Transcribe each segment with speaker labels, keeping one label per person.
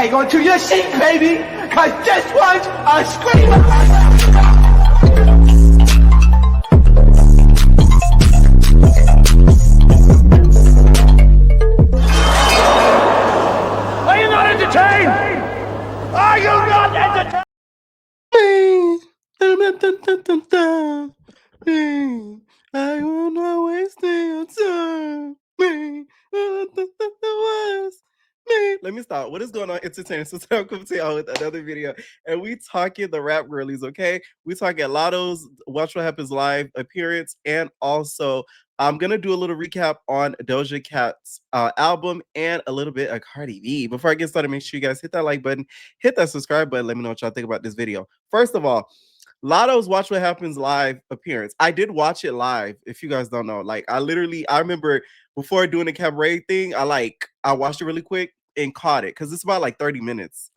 Speaker 1: hang on to your seat, baby, cause this one's a screamer. Are you not entertained? Are you not entertained?
Speaker 2: I will not waste your time. Let me stop. What is going on, entertainers? So I'm coming to y'all with another video, and we talking the rap girlies, okay? We talking Lotto's Watch What Happens Live appearance, and also I'm gonna do a little recap on Doja Cat's album and a little bit of Cardi B. Before I get started, make sure you guys hit that like button, hit that subscribe button. Let me know what y'all think about this video. First of all, Lotto's Watch What Happens Live appearance. I did watch it live. If you guys don't know, like I remember before doing the cabaret thing, I watched it really quick and caught it because it's about like 30 minutes.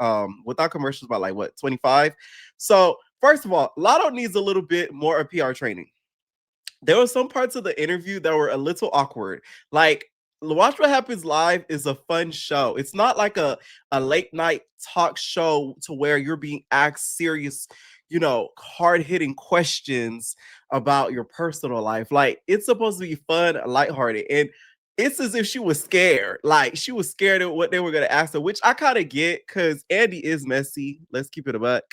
Speaker 2: Without commercials, about like what 25. So first of all, Lotto needs a little bit more of PR training. There were some parts of the interview that were a little awkward. Like, Watch What Happens Live is a fun show. It's not like a late night talk show to where you're being asked serious, hard-hitting questions about your personal life. Like, it's supposed to be fun, lighthearted. And it's as if she was scared. Like, she was scared of what they were going to ask her, which I kind of get because Andy is messy. Let's keep it a buck.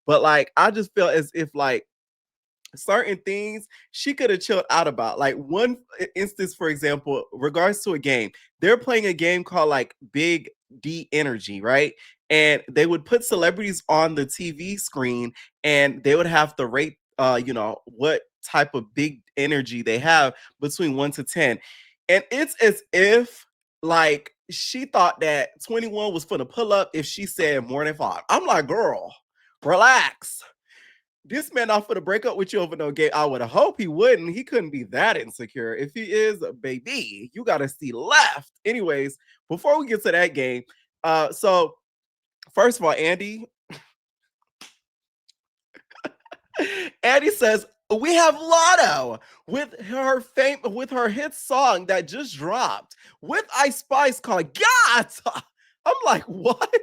Speaker 2: But, like, I just felt as if, like, certain things she could have chilled out about. Like one instance, for example, regards to a game, they're playing a game called like Big D Energy, right? And they would put celebrities on the TV screen and they would have to rate what type of big energy they have between 1 to 10. And it's as if like she thought that 21 was gonna pull up if she said more than 5. I'm like, girl, relax. This man not for to break up with you over no game. I would hope he wouldn't. He couldn't be that insecure. If he is, baby, you gotta see left. Anyways, before we get to that game, so first of all, Andy says we have Lotto with her hit song that just dropped with Ice Spice called God. I'm like, what?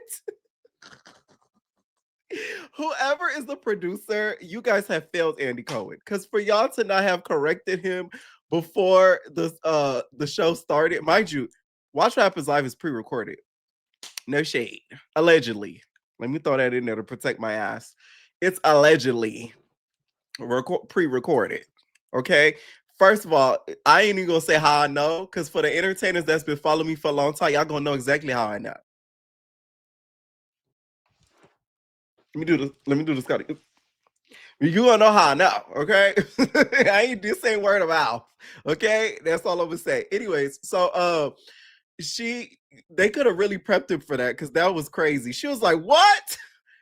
Speaker 2: Whoever is the producer, you guys have failed Andy Cohen. Because for y'all to not have corrected him before the show started, mind you, Watch What Happens Live is pre-recorded. No shade. Allegedly. Let me throw that in there to protect my ass. It's allegedly pre-recorded. Okay? First of all, I ain't even gonna say how I know, because for the entertainers that's been following me for a long time, y'all gonna know exactly how I know. Let me do this, Scotty. You gonna know how I know, okay? I ain't this ain't word of mouth, okay? That's all I'm gonna say. Anyways, so they could have really prepped him for that because that was crazy. She was like, "What?"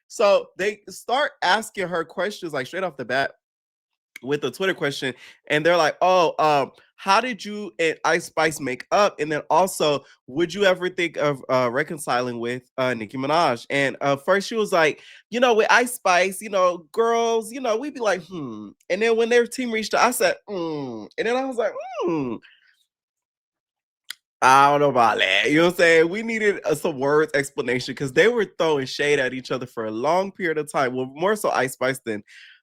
Speaker 2: So they start asking her questions like straight off the bat with the Twitter question, and they're like, "Oh, how did you and Ice Spice make up? And then also, would you ever think of reconciling with Nicki Minaj?" And first she was like, with Ice Spice, girls, we'd be like, And then when their team reached out, I said, And then I was like, I don't know about that. You know what I'm saying? We needed some words explanation because they were throwing shade at each other for a long period of time. Well, more so Ice Spice than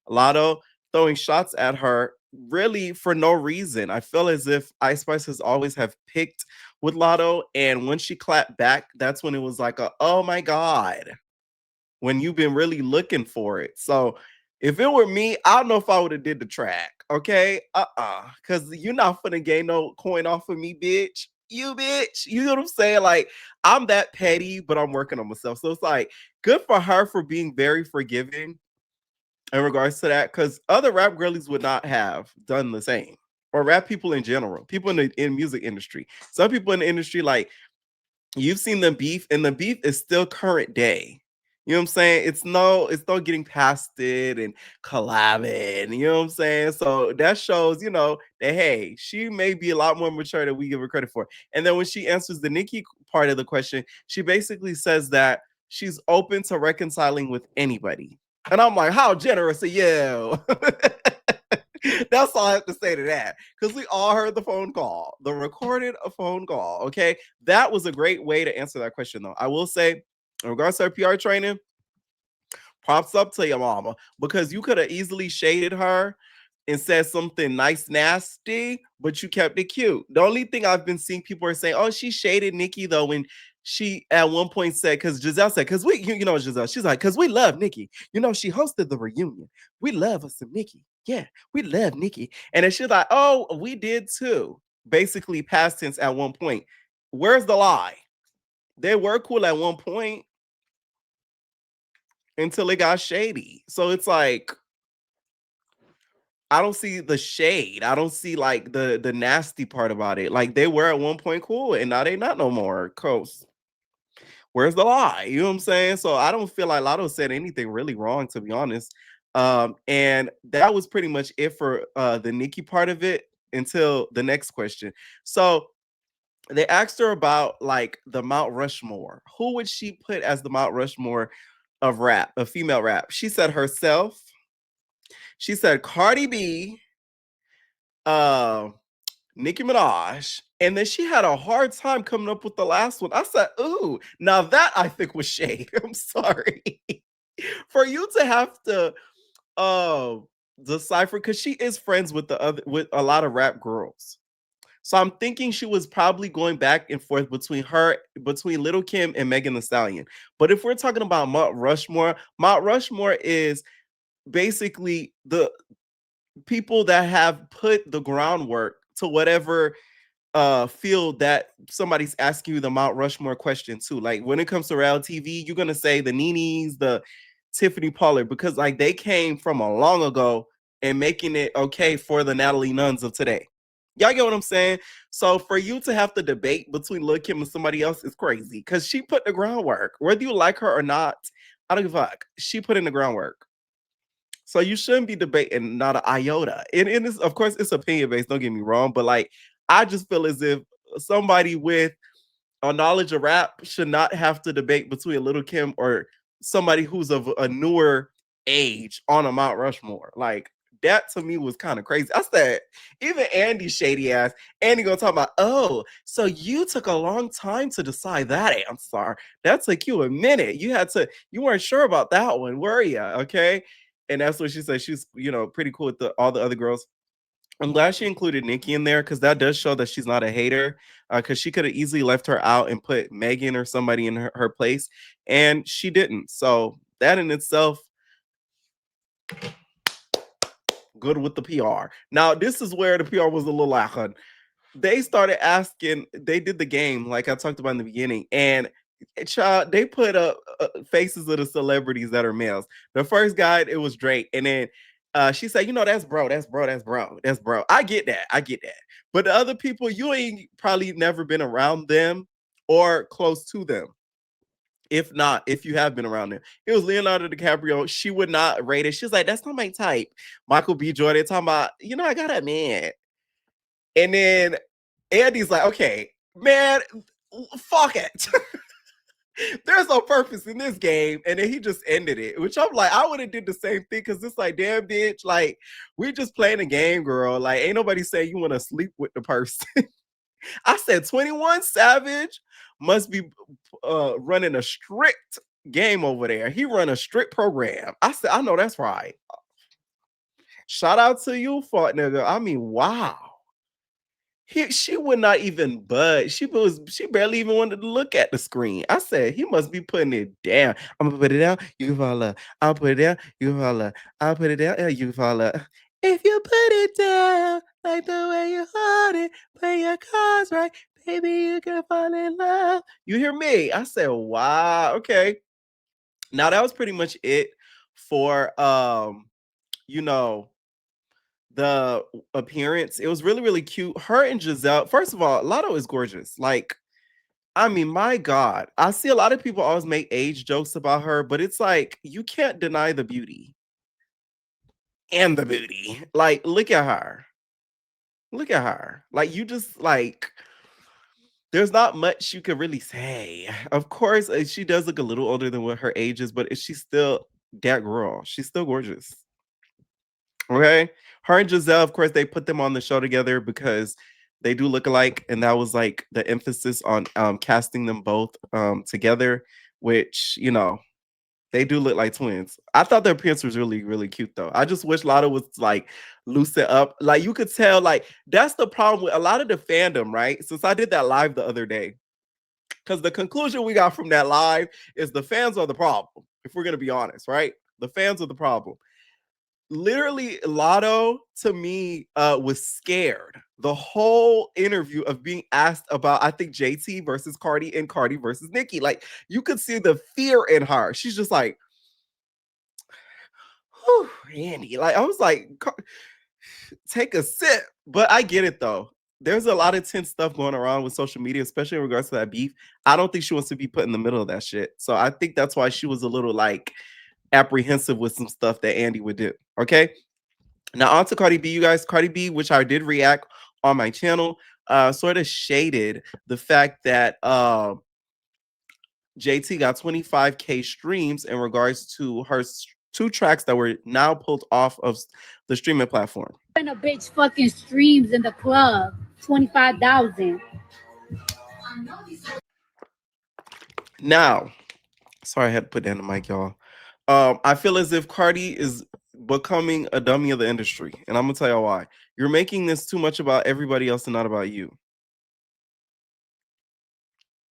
Speaker 2: Lotto, throwing shots at her really for no reason. I feel as if Ice Spice has always have picked with Lotto, and when she clapped back, that's when it was like oh my God, when you've been really looking for it. So if it were me, I don't know if I would have did the track. Okay. Because you're not finna gain no coin off of me, bitch. You bitch. You know what I'm saying? Like, I'm that petty, but I'm working on myself. So it's like good for her for being very forgiving in regards to that. Because other rap girlies would not have done the same. Or rap people in general, people in the music industry. Some people in the industry, like, you've seen the beef, and the beef is still current day. You know what I'm saying? It's no getting past it and collabing. You know what I'm saying? So that shows, that hey, she may be a lot more mature than we give her credit for. And then when she answers the Nicki part of the question, she basically says that she's open to reconciling with anybody. And I'm like, how generous of you. That's all I have to say to that. Because we all heard the phone call, the recorded phone call. Okay. That was a great way to answer that question, though. I will say In regards to her PR training, props up to your mama, because you could have easily shaded her and said something nice, nasty, but you kept it cute. The only thing I've been seeing people are saying, oh, she shaded Nicki though, when she at one point said, because Giselle said, because you know Giselle, she's like, because we love Nicki. You know, she hosted the reunion. We love us some Nicki. Yeah, we love Nicki. And then she's like, oh, we did too. Basically, past tense at one point. Where's the lie? They were cool at one point until it got shady. So it's like, I don't see the shade. I don't see like the nasty part about it. Like they were at one point cool and now they not no more. Cause where's the lie? You know what I'm saying? So I don't feel like Lotto said anything really wrong, to be honest. And that was pretty much it for the Nicki part of it until the next question. So they asked her about like the Mount Rushmore. Who would she put as the Mount Rushmore of rap, of female rap? She said herself. She said Cardi B, uh, Nicki Minaj, and then she had a hard time coming up with the last one. I said, "Ooh, now that I think was shade." I'm sorry for you to have to uh decipher, because she is friends with with a lot of rap girls. So I'm thinking she was probably going back and forth between Little Kim and Megan Thee Stallion. But if we're talking about Mount Rushmore is basically the people that have put the groundwork to whatever field that somebody's asking you the Mount Rushmore question too. Like when it comes to reality TV, you're gonna say the Nenes, the Tiffany Pollard, because like they came from a long ago and making it okay for the Natalie Nuns of today. Y'all get what I'm saying? So for you to have to debate between Lil Kim and somebody else is crazy, because she put the groundwork. Whether you like her or not, I don't give a fuck. She put in the groundwork. So you shouldn't be debating, not an iota. And it's, of course, it's opinion based. Don't get me wrong, but like I just feel as if somebody with a knowledge of rap should not have to debate between Little Kim or somebody who's of a newer age on a Mount Rushmore. Like that to me was kind of crazy. I said, even Andy shady ass, Andy gonna talk about, oh, so you took a long time to decide that answer. That took you a minute. You weren't sure about that one, were you? Okay. And that's what she said. She's, pretty cool with all the other girls. I'm glad she included Nicki in there, because that does show that she's not a hater. Because she could have easily left her out and put Megan or somebody in her place, and she didn't. So that in itself, good with the PR. Now this is where the PR was a little lacking. They started asking. They did the game like I talked about in the beginning, and child, they put up faces of the celebrities that are males. The first guy, it was Drake, and then she said, that's bro, that's bro, that's bro, that's bro. I get that. But the other people, you ain't probably never been around them or close to them. If not, if you have been around them, it was Leonardo DiCaprio. She would not rate it. She's like, that's not my type. Michael B. Jordan talking about, I got a man. And then Andy's like, okay, man, fuck it. There's no purpose in this game. And then he just ended it, which I'm like, I would have did the same thing, because it's like, damn, bitch, like, we just playing a game, girl. Like, ain't nobody saying you want to sleep with the person. I said 21 Savage must be running a strict game over there. He run a strict program. I said, I know that's right. Shout out to you, fart nigga. I mean, wow. She would not even budge. She barely even wanted to look at the screen. I said, he must be putting it down. I'm gonna put it down, you can fall up. I'll put it down, you can fall up. I'll put it down, yeah, you can fall up. If you put it down like the way you hold it, play your cards right, baby, you can fall in love. You hear me? I said, wow, okay. Now that was pretty much it for you know the appearance. It was really, really cute. Her and Giselle, first of all, Lotto is gorgeous. Like, I mean, my God. I see a lot of people always make age jokes about her, but it's like, you can't deny the beauty and the booty. Like, look at her. Look at her. Like, you just, like, there's not much you could really say. Of course, she does look a little older than what her age is, but she's still that girl. She's still gorgeous. Okay. Her and Giselle, of course, they put them on the show together because they do look alike. And that was like the emphasis on casting them both together. which, you know, they do look like twins. I thought their appearance was really, really cute though. I just wish Lotto was like loosen up. Like you could tell, like that's the problem with a lot of the fandom, right? Since I did that live the other day, because the conclusion we got from that live is the fans are the problem. If we're gonna be honest, right? The fans are the problem. Literally, Lotto to me was scared the whole interview of being asked about, I think, JT versus Cardi and Cardi versus Nicki. Like you could see the fear in her. She's just like, whew, Andy. Like I was like, take a sip. But I get it though. There's a lot of tense stuff going around with social media, especially in regards to that beef. I don't think she wants to be put in the middle of that shit. So I think that's why she was a little like apprehensive with some stuff that Andy would do. Okay. Now on to Cardi B, you guys. Cardi B, which I did react on my channel, sort of shaded the fact that JT got 25K streams in regards to her two tracks that were now pulled off of the streaming platform.
Speaker 3: And a bitch fucking streams in the club, 25,000.
Speaker 2: Now, sorry, I had to put down the mic, y'all. I feel as if Cardi is becoming a dummy of the industry, and I'm gonna tell y'all why. You're making this too much about everybody else and not about you.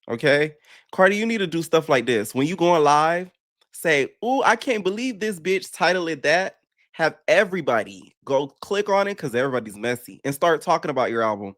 Speaker 2: Okay, Cardi, you need to do stuff like this when you going live. Say, "Ooh, I can't believe this bitch titled it that." Have everybody go click on it because everybody's messy and start talking about your album.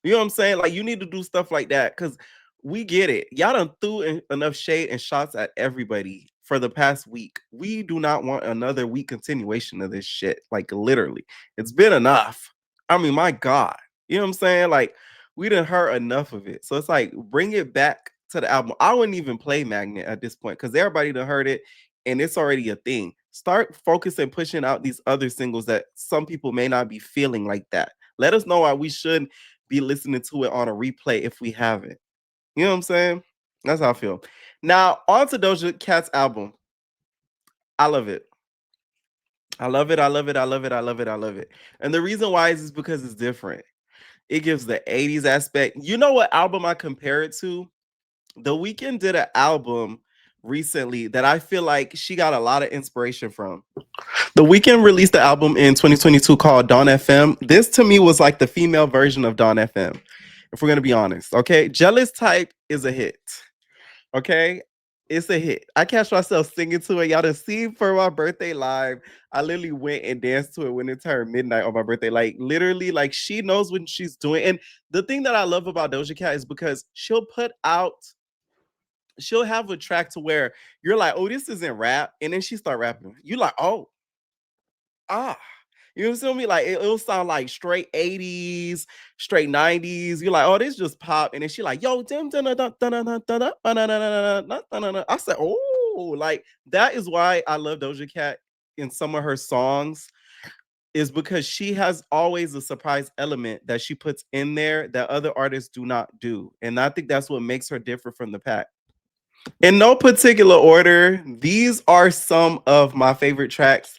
Speaker 2: You know what I'm saying? Like you need to do stuff like that because we get it. Y'all done threw enough shade and shots at everybody for the past week. We do not want another week continuation of this shit. Like literally, it's been enough. I mean, my God, you know what I'm saying? Like we done heard enough of it. So it's like bring it back to the album. I wouldn't even play Magnet at this point because everybody done heard it and it's already a thing. Start focusing, pushing out these other singles that some people may not be feeling like that. Let us know why we should be listening to it on a replay if we haven't. You know what I'm saying? That's how I feel. Now, on to Doja Cat's album. I love it. I love it. I love it. I love it. I love it. I love it. And the reason why is because it's different. It gives the 80s aspect. You know what album I compare it to? The Weeknd did an album recently that I feel like she got a lot of inspiration from. The Weeknd released the album in 2022 called Dawn FM. This to me was like the female version of Dawn FM, if we're gonna be honest. Okay, Jealous Type is a hit. Okay, it's a hit. I catch myself singing to it. Y'all to see for my birthday live. I literally went and danced to it when it turned midnight on my birthday. Like literally, like she knows what she's doing. And the thing that I love about Doja Cat is because she'll have a track to where you're like, oh, this isn't rap, and then she start rapping. You like, oh, ah. You feel me? Like it'll sound like straight 80s, straight 90s. You're like, oh, this just pop. And then she like, yo, I said, oh, like that is why I love Doja Cat in some of her songs, is because she has always a surprise element that she puts in there that other artists do not do. And I think that's what makes her different from the pack. In no particular order, these are some of my favorite tracks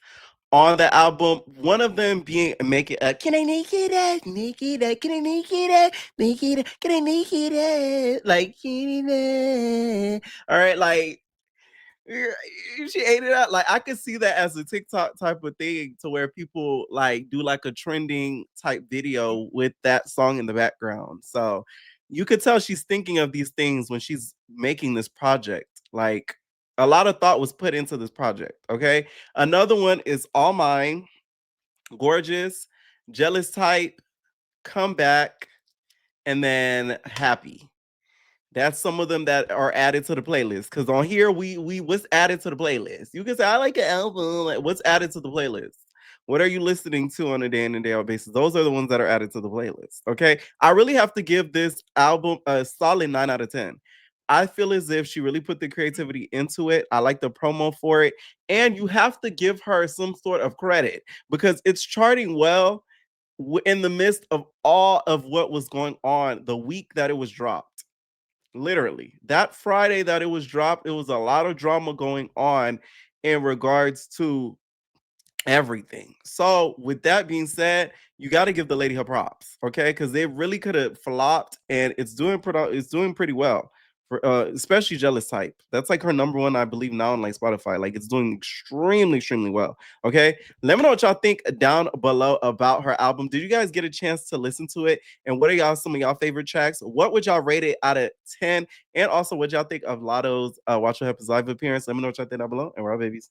Speaker 2: on the album. One of them being Make It Up. Can I make it up? Make it up. Can I make it up? Make it up. Can I make it up? Like, all right, like she ate it up. Like I could see that as a TikTok type of thing to where people like do like a trending type video with that song in the background. So you could tell she's thinking of these things when she's making this project. Like a lot of thought was put into this project. Okay. Another one is All Mine, Gorgeous, Jealous Type, Come Back, and then Happy. That's some of them that are added to the playlist. Cause on here we what's added to the playlist. You can say I like an album. Like, what's added to the playlist? What are you listening to on a day in and day out basis? Those are the ones that are added to the playlist. Okay. I really have to give this album a solid 9 out of 10. I feel as if she really put the creativity into it. I like the promo for it. And you have to give her some sort of credit because it's charting well in the midst of all of what was going on the week that it was dropped. Literally, that Friday that it was dropped, it was a lot of drama going on in regards to everything. So, with that being said, you got to give the lady her props, okay? Because they really could have flopped, and it's doing pretty well especially Jealous Type. That's like her number one, I believe, now on like Spotify. Like it's doing extremely well. Okay, let me know what y'all think down below about her album. Did you guys get a chance to listen to it? And what are some of y'all favorite tracks? What would y'all rate it out of 10? And also, what y'all think of Lotto's Watch What Happens live appearance? Let me know what y'all think down below. And we're all babies.